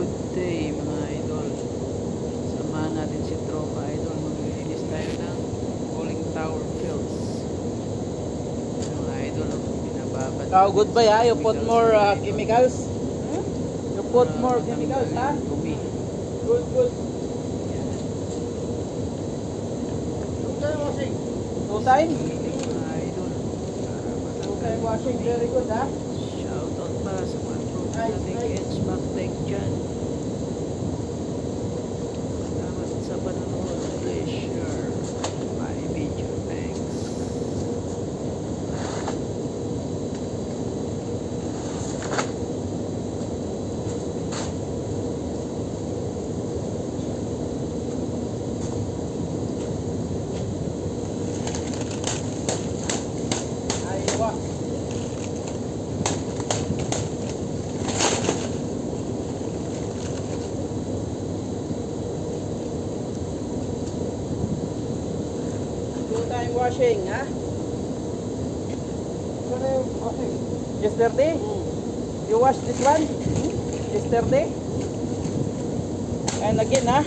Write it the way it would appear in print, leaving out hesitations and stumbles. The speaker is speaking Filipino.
Good day mga idol. Samahan natin si Tropa Idol. Maglilinis tayo ng Cooling Tower Fields. Mga idol, binababad. Oh, goodbye ha. You put more chemicals. You put more chemicals ha. Dumi. Good, good. Yan. Two time? Mga idol. Para Two matanggal time yung washing. dumi. Very good ha. Shoutout para sa mga tropa nating HVAC Tech dyan. Salamat sa panonood. Please share my video. Thanks. Aywa. Two time washing ha. Yesterday? You wash this one? Yesterday? And again ha.